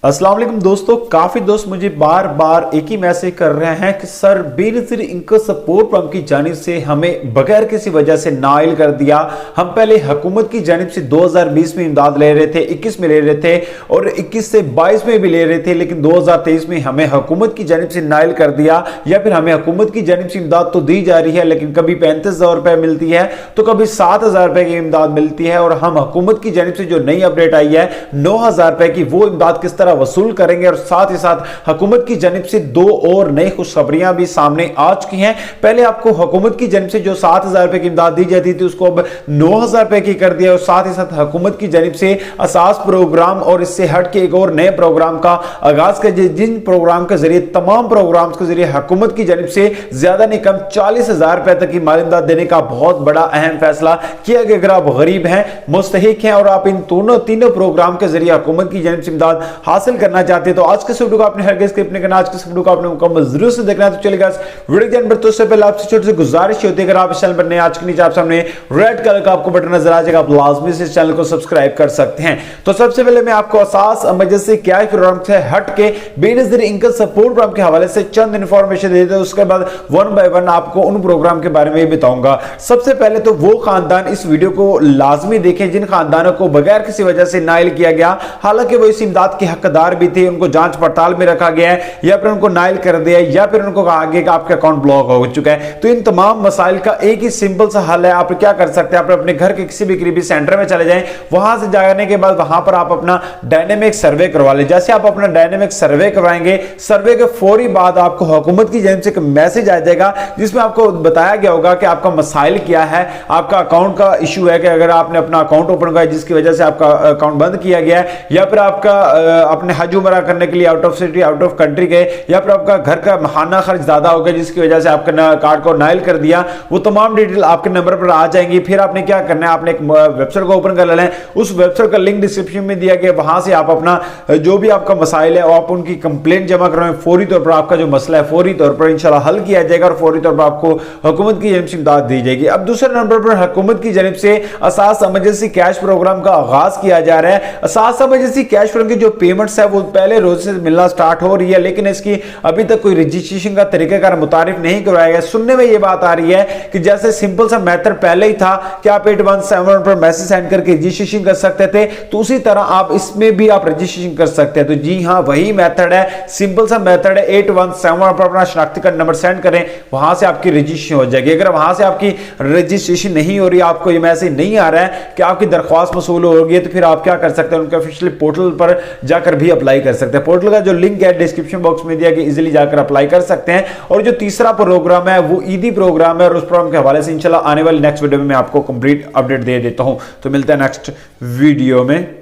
अस्सलाम वालेकुम दोस्तों, काफी दोस्त मुझे बार बार एक ही मैसेज कर रहे हैं कि sir Benazir income support programme की जानिब से हमें बगैर किसी वजह से नाइल कर दिया। हम पहले हुकूमत की जानिब से 2020 में इमदाद ले रहे थे, 21 में ले रहे थे और 21 से 22 में भी ले रहे थे, लेकिन 2023 में हमें हुकूमत की जानिब से नाइल कर दिया। या फिर हमें हुकूमत की जानिब से इमदाद तो दी जा रही है, लेकिन कभी 35,000 रुपए मिलती है तो कभी 7,000 रुपए की इमदाद मिलती है। और हम हुकूमत की जानिब से जो नई अपडेट आई है 9,000 रुपए की, वो इमदाद किस तरह वसूल करेंगे। और साथ ही साथ हुकूमत की जानिब से दो और नई खुशखबरियां भी सामने आ चुकी हैं। पहले आपको हुकूमत की जानिब से जो 7,000 रुपए की इमदाद दी जाती थी उसको अब 9,000 रुपए की कर दिया। और साथ ही साथ हुकूमत की जानिब से असास प्रोग्राम और इससे हट के एक और नए प्रोग्राम का आगाज कर, जिन प्रोग्राम के जरिए तमाम प्रोग्राम्स के जरिए हुकूमत की जानिब से ज्यादा नहीं कम 40,000 रुपए तक की माली इमदाद देने का बहुत बड़ा अहम फैसला किया गया। अगर आप गरीब हैं, मुस्तहिक हैं और आप इन तीनों प्रोग्राम के जरिए हुकूमत की जानिब से इमदाद हासिल करना चाहते हैं तो आज के वीडियो को आपने हरगिज़ स्किप नहीं करना। आज के वीडियो को आपने मुकम्मल जरूर से देखना है। तो चलिए गाइस, वीडियो के अंदर तो उससे पहले आपसे छोटी सी गुजारिश होती है, अगर आप इस चैनल पर नए, आज के नीचे आप सामने रेड कलर का आपको बटन नजर आ जाएगा, आप लाजमी से इस चैनल को सब्सक्राइब कर सकते हैं। तो सबसे पहले मैं आपको असास इमरजेंसी कैश प्रोग्राम से हट के बेनज़ीर इनकम सपोर्ट प्रोग्राम के हवाले से चंद इंफॉर्मेशन दे देते हैं, उसके बाद वन बाय वन आपको उन प्रोग्राम के बारे में बताऊंगा। सबसे पहले तो वो खानदान इस वीडियो को लाजमी देखें जिन खानदानों को बगैर किसी वजह से नाइल किया गया, हालांकि वो इस इमदाद के हकदार भी थे, उनको जांच पड़ताल में रखा गया है या फिर उनको नाइल कर दिया है या फिर उनको कहा गया कि आपका अकाउंट ब्लॉक हो चुका है। तो इन तमाम मसाइल का एक ही सिंपल सा हल है। आप क्या कर सकते हैं, आप अपने घर के किसी भी करीबी सेंटर में चले जाएं, वहां से जाने के बाद वहां पर आप अपना डायनेमिक सर्वे करवा लें। जैसे आप अपना डायनेमिक सर्वे करवाएंगे, सर्वे के फौरी बाद आपको हुकूमत की जानिब से एक मैसेज आ जाएगा जिसमें आपको बताया गया होगा कि आपका मसाइल क्या है, आपका अकाउंट का इशू है कि अगर आपने अपना अकाउंट ओपन किया जिसकी वजह से आपका अकाउंट बंद किया गया है, या फिर आपका अपने हज उमरा करने के लिए out of city, out of country गए, या फिर आपका घर का महाना खर्च ज्यादा हो गया जिसकी वजह से आपका कार्ड को नाइल कर दिया। वो तमाम डिटेल आपके नंबर पर आ जाएंगी। फिर आपने क्या करना है, आपने एक वेबसाइट को ओपन कर लेना है, उस वेबसाइट का लिंक डिस्क्रिप्शन में दिया गया, वहां से आप अपना जो भी आपका मसाइल है आप उनकी कंप्लेंट जमा करवाएं। फौरी तौर पर आपका जो मसला है फौरी तौर पर इंशाल्लाह हल किया जाएगा और फौरी तौर पर आपको हुकूमत की जानिब से इमदाद दी जाएगी। अब दूसरे नंबर पर हुकूमत की जानिब से असास इमरजेंसी कैश प्रोग्राम का आगाज किया जा रहा है। असास इमरजेंसी कैश प्रोग्राम की जो पेमेंट्स है वो पहले रोज से मिलना स्टार्ट हो रही है, लेकिन इसकी अभी तक कोई रजिस्ट्रेशन का तरीकाकार मुतारिफ नहीं करवाया गया। सुनने में ये बात आ रही है कि जैसे सिंपल सा मेथड पहले ही था कि आप 8171 पर मैसेज सेंड करके रजिस्ट्रेशन कर सकते थे, तो उसी तरह आप इसमें भी आप रजिस्ट्रेशन कर सकते हैं। तो जी हां, वही मेथड है, सिंपल सा मेथड है। 8171 पर अपना शनाख्ती कार्ड नंबर सेंड करें, वहां से आपकी रजिस्ट्रेशन हो जाएगी। अगर वहां से आपकी रजिस्ट्रेशन नहीं हो रही, आपको ये मैसेज नहीं आ रहा है कि आपकी दरख्वास्त मसूल हो गई है, तो फिर आप क्या कर सकते हैं, उनके ऑफिशियल पोर्टल पर जाकर भी अप्लाई कर सकते हैं। पोर्टल का जो लिंक है डिस्क्रिप्शन बॉक्स में दिया कि इजीली जाकर अप्लाई कर सकते हैं। और जो तीसरा प्रोग्राम है वो ईदी प्रोग्राम है और उस प्रोग्राम के हवाले से इंशाल्लाह आने वाली नेक्स्ट वीडियो में मैं आपको कंप्लीट अपडेट दे देता हूं। तो मिलते हैं नेक्स्ट वीडियो में।